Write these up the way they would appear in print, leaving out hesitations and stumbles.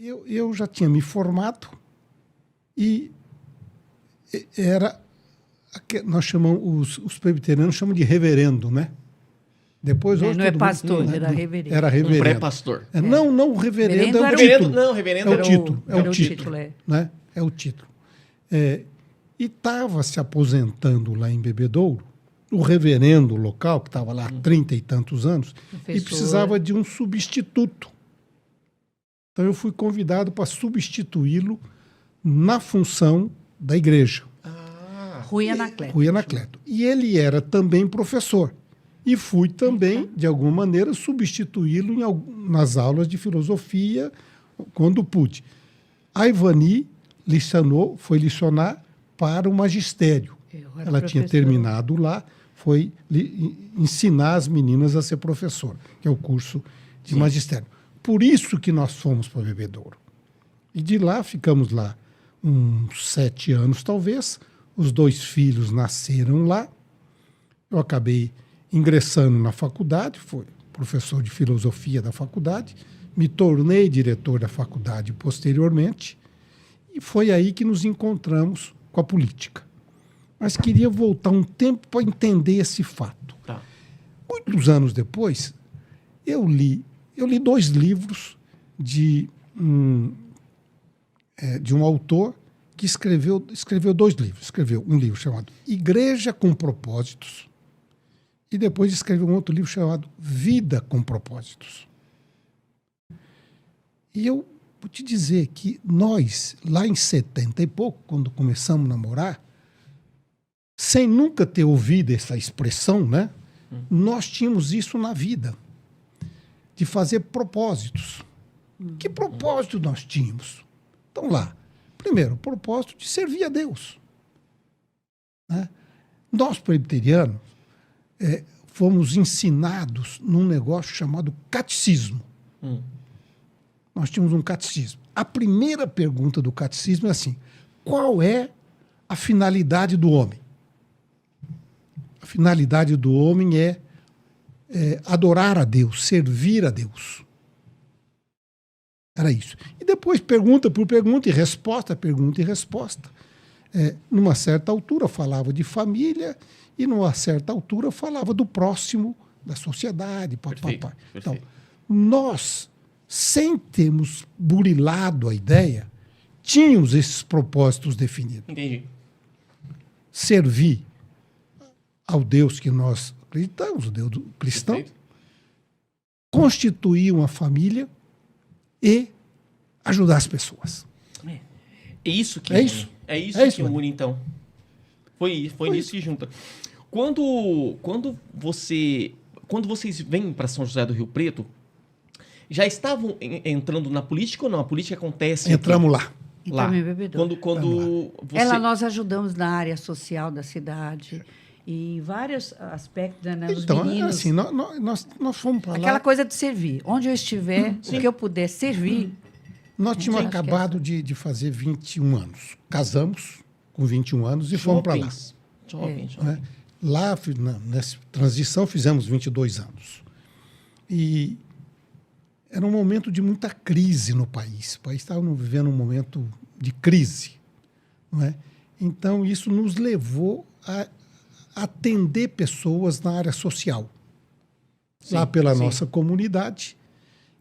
eu já tinha me formado e era... Nós chamamos, os presbiterianos chamam de reverendo, né? Depois, hoje, não é pastor, era reverendo. Era reverendo. Um pré-pastor. Não, o reverendo é o reverendo, título. não, reverendo é o era título. Era o título, é. Né? É o título. E estava se aposentando lá em Bebedouro, o reverendo local, que estava lá há 30 e tantos anos, Professor. e precisava de um substituto. Então, eu fui convidado para substituí-lo na função da igreja. Rui Anacleto. Rui Anacleto. E ele era também professor. E fui também, de alguma maneira, substituí-lo nas aulas de filosofia, quando pude. A Ivani foi licionar para o magistério. Ela tinha terminado lá, foi ensinar as meninas a ser professora, que é o curso de magistério. Por isso que nós fomos para Bebedouro. E de lá, ficamos lá uns 7 anos, talvez. Os 2 filhos nasceram lá. Eu acabei ingressando na faculdade, fui professor de filosofia da faculdade, me tornei diretor da faculdade posteriormente, e foi aí que nos encontramos com a política. Mas queria voltar um tempo para entender esse fato. Tá. Muitos anos depois, eu li 2 livros de um autor que escreveu 2 livros. Escreveu um livro chamado Igreja com Propósitos e depois escreveu um outro livro chamado Vida com Propósitos. E eu vou te dizer que nós, lá em 70 e pouco, quando começamos a namorar, sem nunca ter ouvido essa expressão, né? Nós tínhamos isso na vida, de fazer propósitos. Que propósito nós tínhamos? Então lá, primeiro, o propósito de servir a Deus. Né? Nós, presbiterianos, fomos ensinados num negócio chamado catecismo. Nós tínhamos um catecismo. A primeira pergunta do catecismo é assim: qual é a finalidade do homem? A finalidade do homem é adorar a Deus, servir a Deus. Era isso. E depois, pergunta por pergunta e resposta, pergunta e resposta. Numa certa altura, falava de família e, numa certa altura, falava do próximo, da sociedade, papapá. Então, nós, sem termos burilado a ideia, tínhamos esses propósitos definidos. Entendi. Servir ao Deus que nós acreditamos, o Deus cristão, Perfeito. Constituir uma família e ajudar as pessoas. É isso que É une. isso. É isso É que isso, une, então. Foi nisso que junta. Quando vocês vêm para São José do Rio Preto, já estavam entrando na política ou não? A política acontece Entramos lá. lá. Entramos em Bebedouro. Quando você... Nós ajudamos na área social da cidade e em vários aspectos, né, os Então, meninos. assim, nós fomos para lá. Aquela coisa de servir. Onde eu estiver, o que eu puder servir. Nós tínhamos Sim, acho que acabado de fazer 21 anos. Casamos com 21 anos e fomos para lá. Jovens. Né? Lá, nessa transição, fizemos 22 anos. E era um momento de muita crise no país. O país estava vivendo um momento de crise. Não é? Então, isso nos levou a atender pessoas na área social. Sim, lá pela sim. nossa comunidade.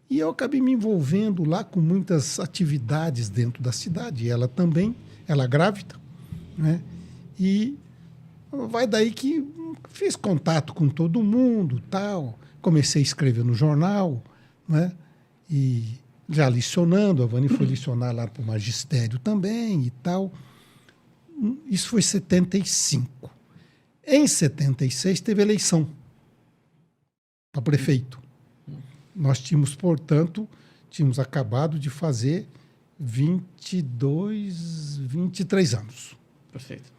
E eu acabei me envolvendo lá com muitas atividades dentro da cidade. Ela também, ela grávida, né? E vai daí que fiz contato com todo mundo, tal. Comecei a escrever no jornal, né? E já licionando, a Vani foi licionar lá para o magistério também e tal. Isso foi em 75. Em 76 teve eleição para prefeito. Nós tínhamos, portanto, acabado de fazer 23 anos. Perfeito.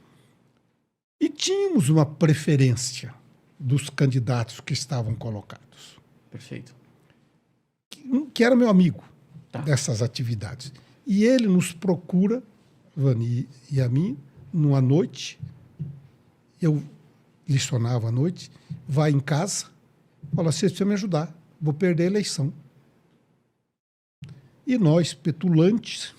E tínhamos uma preferência dos candidatos que estavam colocados. Perfeito. Que era meu amigo Tá. dessas atividades. E ele nos procura, Vani e a mim, numa noite. Eu licionava à noite, vai em casa, fala: você precisa me ajudar, vou perder a eleição. E nós, petulantes,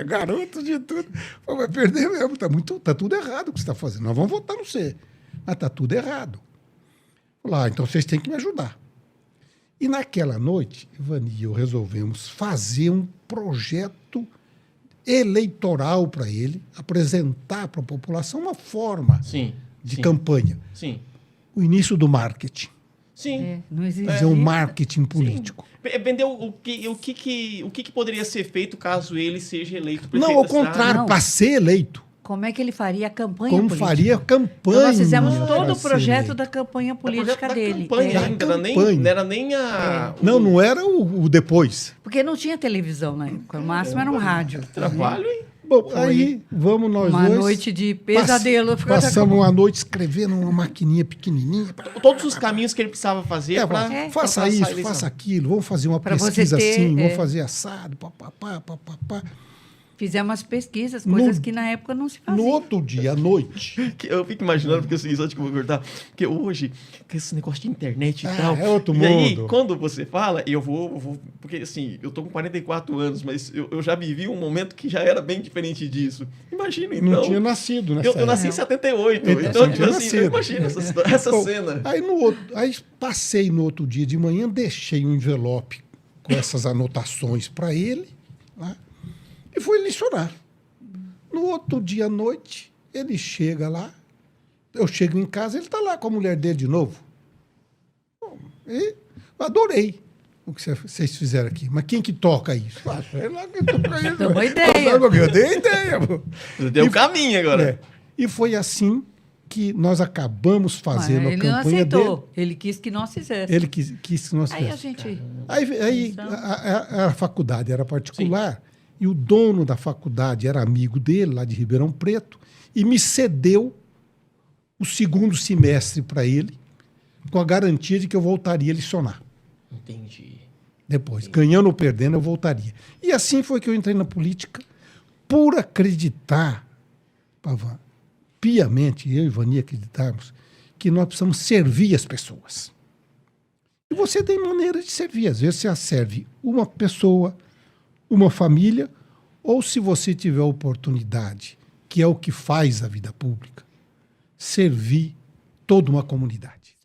garotos de tudo, vai perder mesmo, tá tudo errado o que você está fazendo. Nós vamos votar no você, mas está tudo errado. Falei, então vocês têm que me ajudar. E naquela noite, Ivani e eu resolvemos fazer um projeto eleitoral para ele, apresentar para a população uma forma de campanha. Sim. O início do marketing. Sim. Não existe. Fazer um marketing político. Vender o que poderia ser feito caso ele seja eleito prefeito Não, ao da cidade? contrário, para ser eleito. Como é que ele faria a campanha Como política? faria a campanha. Então, nós fizemos todo para o ser projeto eleito. da campanha política Da dele. campanha É. ainda, Da campanha. não era nem a... Não era o depois. Porque não tinha televisão na época, o máximo era um rádio. Trabalho, hein? Bom, aí vamos nós Uma dois. noite de pesadelo. Passamos uma noite escrevendo uma maquininha pequenininha. Todos os caminhos que ele precisava fazer para Faça isso, faça aquilo, vamos fazer uma Pra você pesquisa ter, assim, vamos fazer assado, papapá, papapá. Fizemos umas pesquisas, coisas que na época não se faziam. No outro dia, à noite. Eu fico imaginando, porque assim, só que eu vou cortar, porque hoje, com esse negócio de internet e tal. É outro e aí, mundo. quando você fala, eu vou. Porque assim, eu tô com 44 anos, mas eu já vivi um momento que já era bem diferente disso. Imagina, então. Não tinha nascido, né? Eu nasci em 78. Então, Então, não tipo tinha assim, nascido. imagina essa Bom, cena. Aí passei no outro dia de manhã, deixei um envelope com essas anotações para ele, né, e fui licionar. No outro dia à noite, ele chega lá, eu chego em casa, ele está lá com a mulher dele de novo. Bom, e adorei o que vocês fizeram aqui. Mas quem que toca isso? Sei lá quem toca isso. Deu uma ideia. Eu dei ideia. Pô. Você deu o caminho agora. É. E foi assim que nós acabamos fazendo Mas a ele não campanha dele. aceitou. Ele quis que nós fizéssemos. Ele quis que nós Aí a fizéssemos. gente... Aí a faculdade era particular e o dono da faculdade era amigo dele, lá de Ribeirão Preto, e me cedeu o segundo semestre para ele, com a garantia de que eu voltaria a licionar. Entendi. Depois, ganhando ou perdendo, eu voltaria. E assim foi que eu entrei na política, por acreditar, Pavan, piamente, eu e Ivani acreditarmos, que nós precisamos servir as pessoas. E você tem maneira de servir. Às vezes você serve uma pessoa, uma família, ou se você tiver a oportunidade, que é o que faz a vida pública, servir toda uma comunidade.